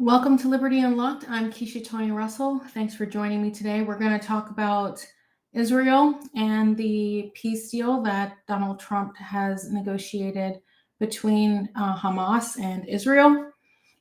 Welcome to Liberty Unlocked. I'm Keisha Toni Russell. Thanks for joining me today. We're going to talk about Israel and the peace deal that Donald Trump has negotiated between Hamas and Israel.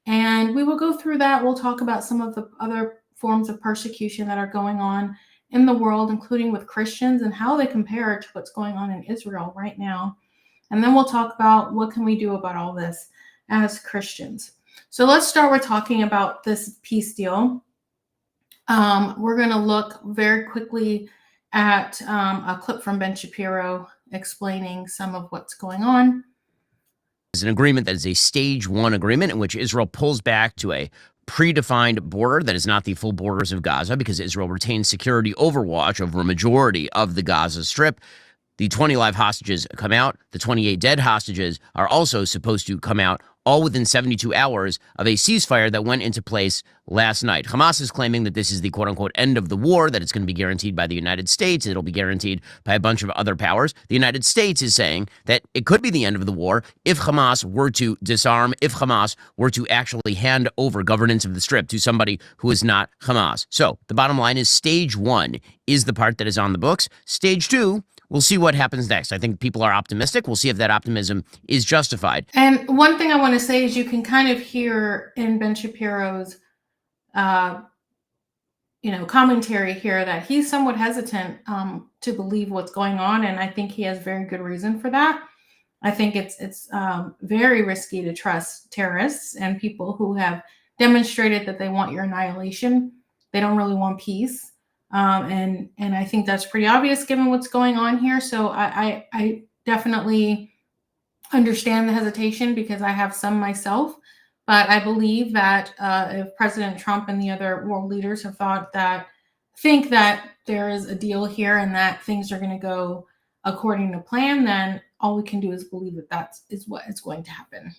And we will go through that. We'll talk about some of the other forms of persecution that are going on in the world, including with Christians, and how they compare to what's going on in Israel right now. And then we'll talk about what can we do about all this as Christians. So let's start with talking about this peace deal. We're going to look very quickly at a clip from Ben Shapiro explaining some of what's going on. Is an agreement that is a stage one agreement in which Israel pulls back to a predefined border that is not the full borders of Gaza because Israel retains security overwatch over a majority of the Gaza Strip. The 20 live hostages come out. The 28 dead hostages are also supposed to come out, all within 72 hours of a ceasefire that went into place last night. Hamas is claiming that this is the quote-unquote end of the war, that it's going to be guaranteed by the United States. It'll be guaranteed by a bunch of other powers. The United States is saying that it could be the end of the war if Hamas were to disarm, if Hamas were to actually hand over governance of the Strip to somebody who is not Hamas. So the bottom line is stage one is the part that is on the books. Stage two, we'll see what happens next. I think people are optimistic. We'll see if that optimism is justified. And one thing I want to say is you can kind of hear in Ben Shapiro's, commentary here that he's somewhat hesitant to believe what's going on, and I think he has very good reason for that. I think it's very risky to trust terrorists and people who have demonstrated that they want your annihilation. They don't really want peace. And I think that's pretty obvious given what's going on here. So I definitely understand the hesitation because I have some myself. But I believe that if President Trump and the other world leaders think that there is a deal here and that things are going to go according to plan, then all we can do is believe that is what is going to happen.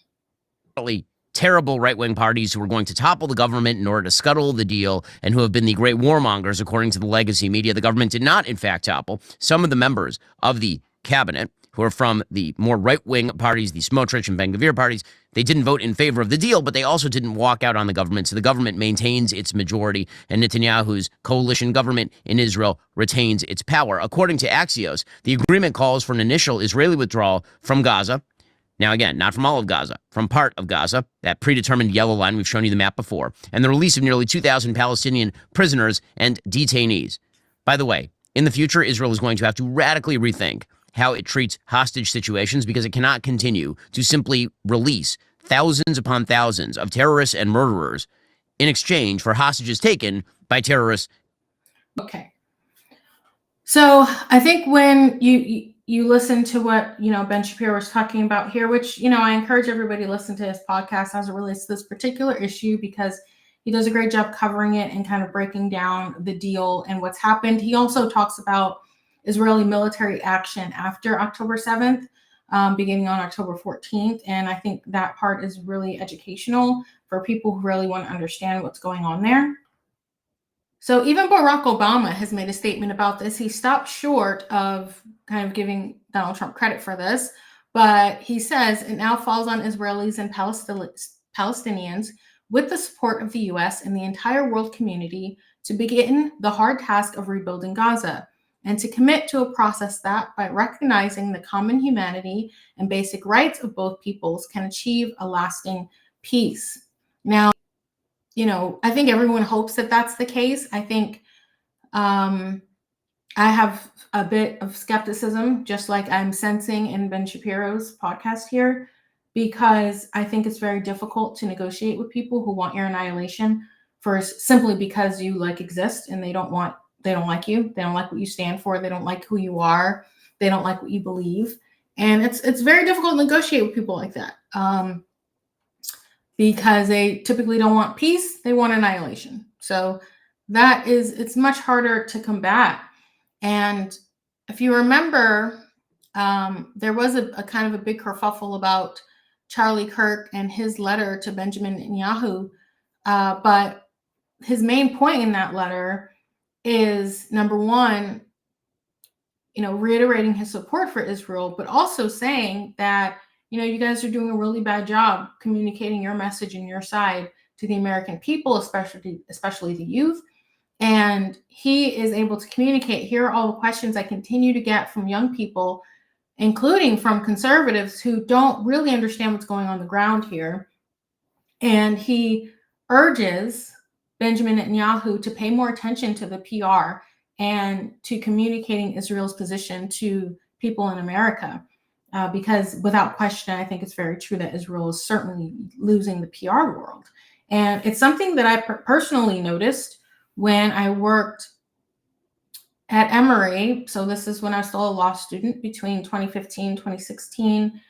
Terrible right-wing parties who are going to topple the government in order to scuttle the deal and who have been the great warmongers, according to the legacy media. The government did not, in fact, topple. Some of the members of the cabinet who are from the more right-wing parties, the Smotrich and Ben-Gvir parties, they didn't vote in favor of the deal, but they also didn't walk out on the government. So the government maintains its majority, and Netanyahu's coalition government in Israel retains its power. According to Axios, the agreement calls for an initial Israeli withdrawal from Gaza. Now, again, not from all of Gaza, from part of Gaza, that predetermined yellow line. We've shown you the map before, and the release of nearly 2,000 Palestinian prisoners and detainees. By the way, in the future, Israel is going to have to radically rethink how it treats hostage situations because it cannot continue to simply release thousands upon thousands of terrorists and murderers in exchange for hostages taken by terrorists. Okay. So I think when you listen to what, Ben Shapiro was talking about here, which, I encourage everybody to listen to his podcast as it relates to this particular issue, because he does a great job covering it and kind of breaking down the deal and what's happened. He also talks about Israeli military action after October 7th, beginning on October 14th. And I think that part is really educational for people who really want to understand what's going on there. So even Barack Obama has made a statement about this. He stopped short of kind of giving Donald Trump credit for this, but he says it now falls on Israelis and Palestinians, with the support of the U.S. and the entire world community, to begin the hard task of rebuilding Gaza and to commit to a process that, by recognizing the common humanity and basic rights of both peoples, can achieve a lasting peace. Now, I think everyone hopes that that's the case. I think I have a bit of skepticism, just like I'm sensing in Ben Shapiro's podcast here, because I think it's very difficult to negotiate with people who want your annihilation simply because you exist and they don't like you. They don't like what you stand for. They don't like who you are. They don't like what you believe. And it's very difficult to negotiate with people like that. Because they typically don't want peace, they want annihilation. So it's much harder to combat. And if you remember, there was a kind of a big kerfuffle about Charlie Kirk and his letter to Benjamin Netanyahu. But his main point in that letter is, number one, reiterating his support for Israel, but also saying that, you guys are doing a really bad job communicating your message and your side to the American people, especially the youth. And he is able to communicate. Here are all the questions I continue to get from young people, including from conservatives who don't really understand what's going on the ground here. And he urges Benjamin Netanyahu to pay more attention to the PR and to communicating Israel's position to people in America. Because without question, I think it's very true that Israel is certainly losing the PR world. And it's something that I personally noticed when I worked at Emory. So this is when I was still a law student between 2015, 2016.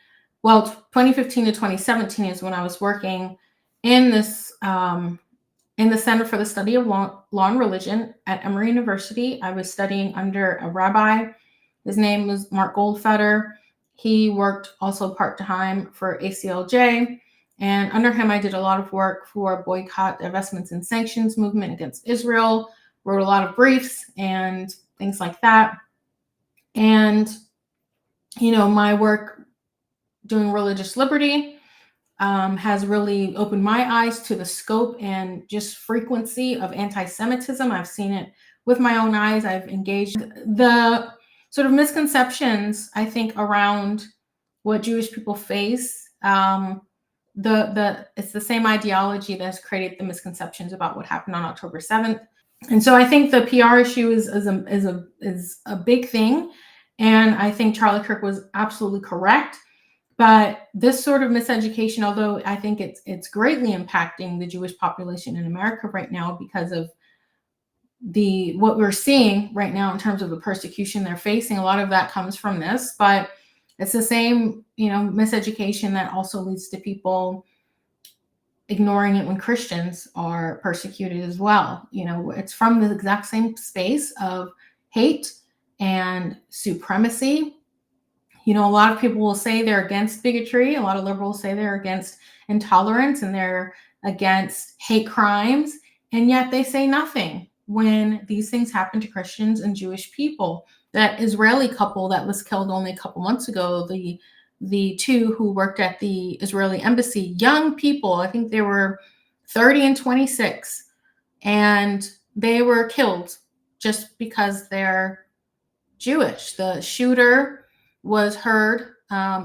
Well, 2015 to 2017 is when I was working in this in the Center for the Study of Law and Religion at Emory University. I was studying under a rabbi. His name was Mark Goldfeder. He worked also part-time for ACLJ. And under him, I did a lot of work for boycott, divestments, and sanctions movement against Israel, wrote a lot of briefs and things like that. And, you know, my work doing religious liberty has really opened my eyes to the scope and just frequency of anti-Semitism. I've seen it with my own eyes. I've engaged the sort of misconceptions, I think, around what Jewish people face. It's the same ideology that has created the misconceptions about what happened on October 7th. And so I think the PR issue is a big thing. And I think Charlie Kirk was absolutely correct. But this sort of miseducation, although I think it's greatly impacting the Jewish population in America right now because of what we're seeing right now in terms of the persecution they're facing, a lot of that comes from this. But it's the same, you know, miseducation that also leads to people ignoring it when Christians are persecuted as well. You know, it's from the exact same space of hate and supremacy. You know, a lot of people will say they're against bigotry. A lot of liberals say they're against intolerance and they're against hate crimes. And yet they say nothing when these things happen to Christians and Jewish people. That Israeli couple that was killed only a couple months ago, the two who worked at the Israeli embassy, young people, I think they were 30 and 26, and they were killed just because they're Jewish. The shooter was heard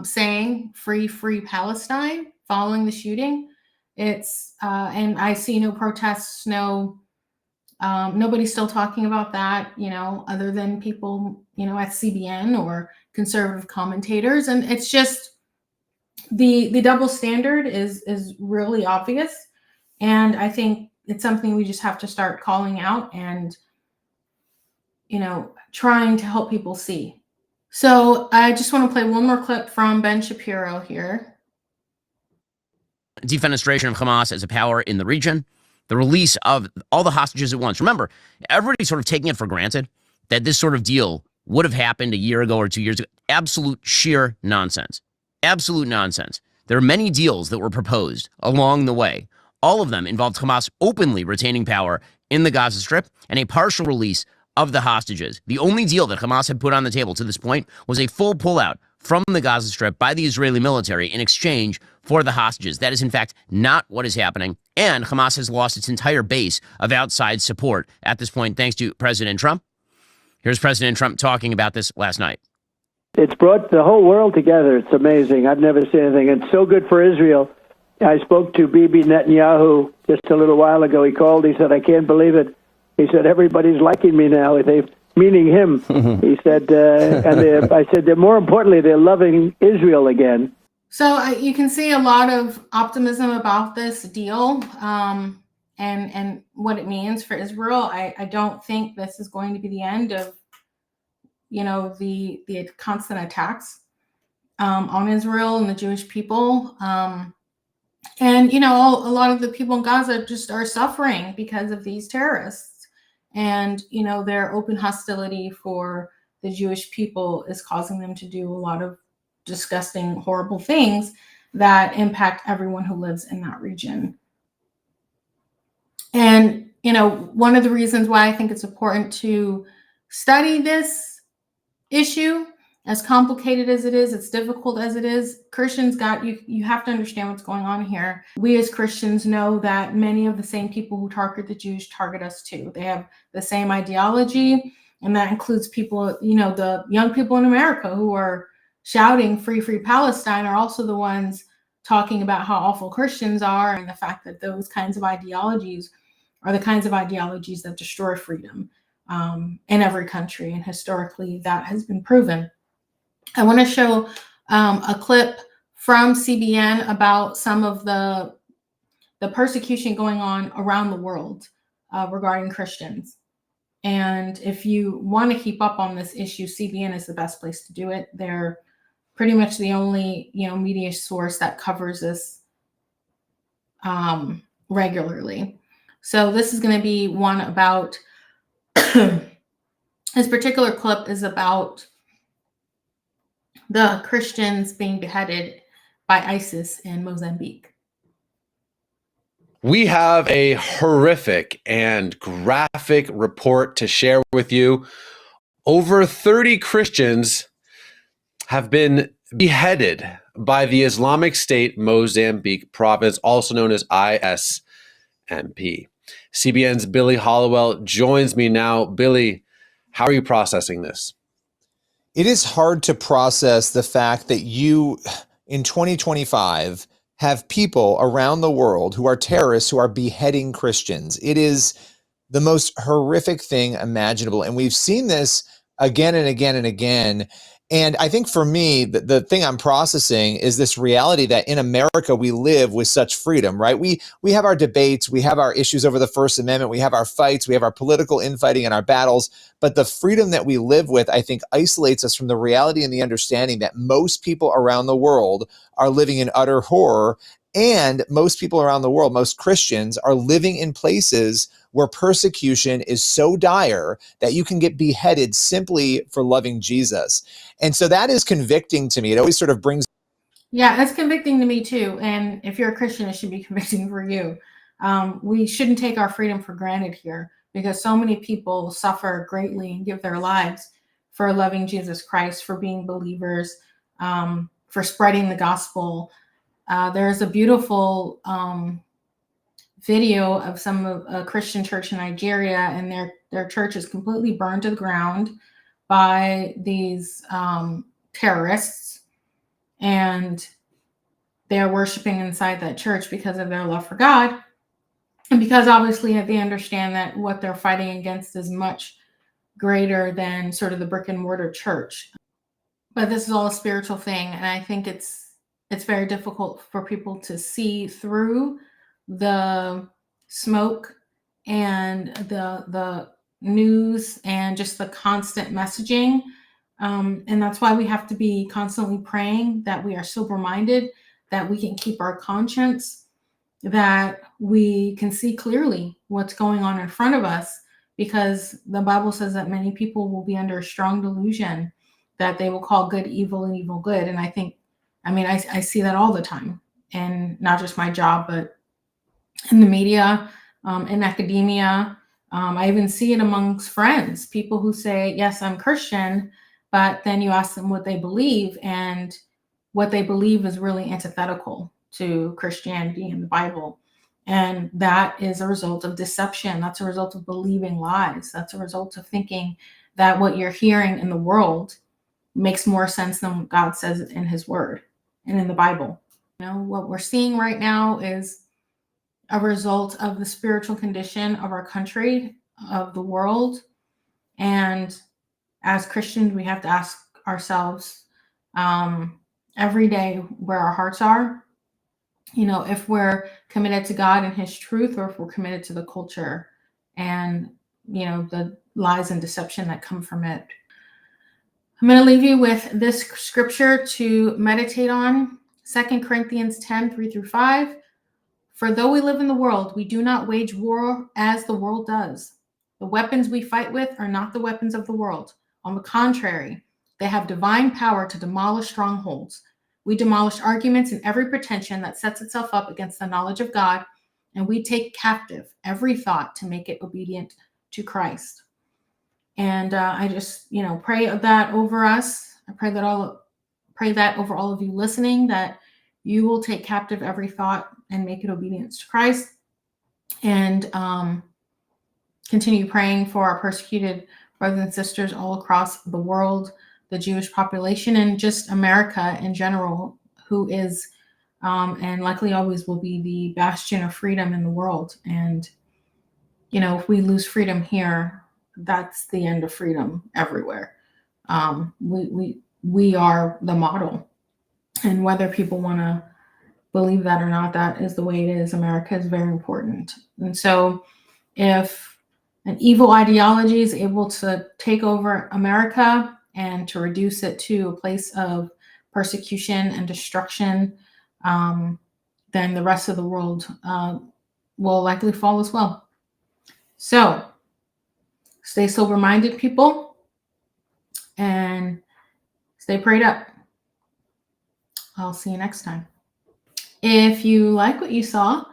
saying "Free, free Palestine" following the shooting. It's and I see no protests, nobody's still talking about that, you know, other than people, you know, at CBN or conservative commentators. And it's just the double standard is really obvious. And I think it's something we just have to start calling out and, you know, trying to help people see. So I just want to play one more clip from Ben Shapiro here. Defenestration of Hamas as a power in the region, the release of all the hostages at once. Remember, everybody's sort of taking it for granted that this sort of deal would have happened a year ago or 2 years ago. Absolute sheer nonsense. Absolute nonsense. There are many deals that were proposed along the way. All of them involved Hamas openly retaining power in the Gaza Strip and a partial release of the hostages. The only deal that Hamas had put on the table to this point was a full pullout from the Gaza Strip by the Israeli military in exchange for the hostages. That is, in fact, not what is happening. And Hamas has lost its entire base of outside support at this point, thanks to President Trump. Here's President Trump talking about this last night. It's brought the whole world together. It's amazing. I've never seen anything. It's so good for Israel. I spoke to Bibi Netanyahu just a little while ago. He called. He said, "I can't believe it." He said, "Everybody's liking me now." Meaning him. He said, I said, more importantly, they're loving Israel again. So you can see a lot of optimism about this deal and what it means for Israel. I don't think this is going to be the end of, you know, the constant attacks on Israel and the Jewish people. And, you know, a lot of the people in Gaza just are suffering because of these terrorists. And, you know, their open hostility for the Jewish people is causing them to do a lot of disgusting, horrible things that impact everyone who lives in that region. And, you know, one of the reasons why I think it's important to study this issue as complicated as it is, as difficult as it is, Christians you have to understand what's going on here. We as Christians know that many of the same people who target the Jews target us too. They have the same ideology, and that includes people, the young people in America who are shouting free, free Palestine are also the ones talking about how awful Christians are, and the fact that those kinds of ideologies are the kinds of ideologies that destroy freedom in every country. And historically, that has been proven. I want to show a clip from CBN about some of the persecution going on around the world regarding Christians. And if you want to keep up on this issue, CBN is the best place to do it. They're pretty much the only media source that covers this regularly. So this is going to be one about this particular clip is about the Christians being beheaded by ISIS in Mozambique. We have a horrific and graphic report to share with you. Over 30 Christians have been beheaded by the Islamic State Mozambique province, also known as ISMP. CBN's Billy Hollowell joins me now. Billy, how are you processing this? It is hard to process the fact that you, in 2025, have people around the world who are terrorists who are beheading Christians. It is the most horrific thing imaginable. And we've seen this again and again and again. And I think for me, the thing I'm processing is this reality that in America, we live with such freedom, right? We have our debates, we have our issues over the First Amendment, we have our fights, we have our political infighting and our battles. But the freedom that we live with, I think, isolates us from the reality and the understanding that most people around the world are living in utter horror. And most people around the world, most Christians, are living in places where persecution is so dire that you can get beheaded simply for loving Jesus. And so that is convicting to me. It always sort of brings. Yeah, it's convicting to me too. And if you're a Christian, it should be convicting for you. We shouldn't take our freedom for granted here, because so many people suffer greatly and give their lives for loving Jesus Christ, for being believers, for spreading the gospel. There's a beautiful video of a Christian church in Nigeria, and their church is completely burned to the ground by these terrorists, and they're worshiping inside that church because of their love for God, and because obviously they understand that what they're fighting against is much greater than sort of the brick and mortar church. But this is all a spiritual thing, and I think it's very difficult for people to see through the smoke and the news and just the constant messaging. And that's why we have to be constantly praying that we are sober-minded, that we can keep our conscience, that we can see clearly what's going on in front of us, because the Bible says that many people will be under a strong delusion that they will call good evil and evil good. And I see that all the time, and not just my job, but in the media, in academia. I even see it amongst friends, people who say, yes, I'm Christian, but then you ask them what they believe, and what they believe is really antithetical to Christianity and the Bible. And that is a result of deception. That's a result of believing lies. That's a result of thinking that what you're hearing in the world makes more sense than what God says in his word and in the Bible. What we're seeing right now is a result of the spiritual condition of our country, of the world. And as Christians, we have to ask ourselves every day where our hearts are, if we're committed to God and his truth, or if we're committed to the culture and, the lies and deception that come from it. I'm going to leave you with this scripture to meditate on, 2 Corinthians 10, 3-5. For though we live in the world, we do not wage war as the world does. The weapons we fight with are not the weapons of the world. On the contrary, they have divine power to demolish strongholds. We demolish arguments and every pretension that sets itself up against the knowledge of God, and we take captive every thought to make it obedient to Christ. And I just, pray that over us I pray that over all of you listening, that you will take captive every thought and make it obedience to Christ, and continue praying for our persecuted brothers and sisters all across the world, the Jewish population, and just America in general, who is and likely always will be the bastion of freedom in the world. And if we lose freedom here, that's the end of freedom everywhere. We are the model, and whether people want to believe that or not, that is the way it is. America is very important. And so if an evil ideology is able to take over America and to reduce it to a place of persecution and destruction, then the rest of the world will likely fall as well. So stay sober-minded, people, and stay prayed up. I'll see you next time. If you like what you saw,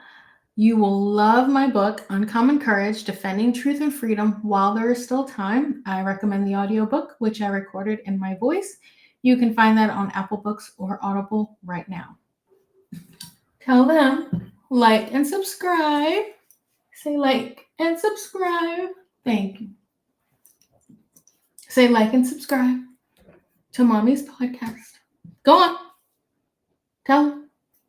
you will love my book, Uncommon Courage, Defending Truth and Freedom While There Is Still Time. I recommend the audiobook, which I recorded in my voice. You can find that on Apple Books or Audible right now. Tell them, like and subscribe. Say like and subscribe. Thank you. Say like and subscribe to Mommy's podcast. Go on. Tell them.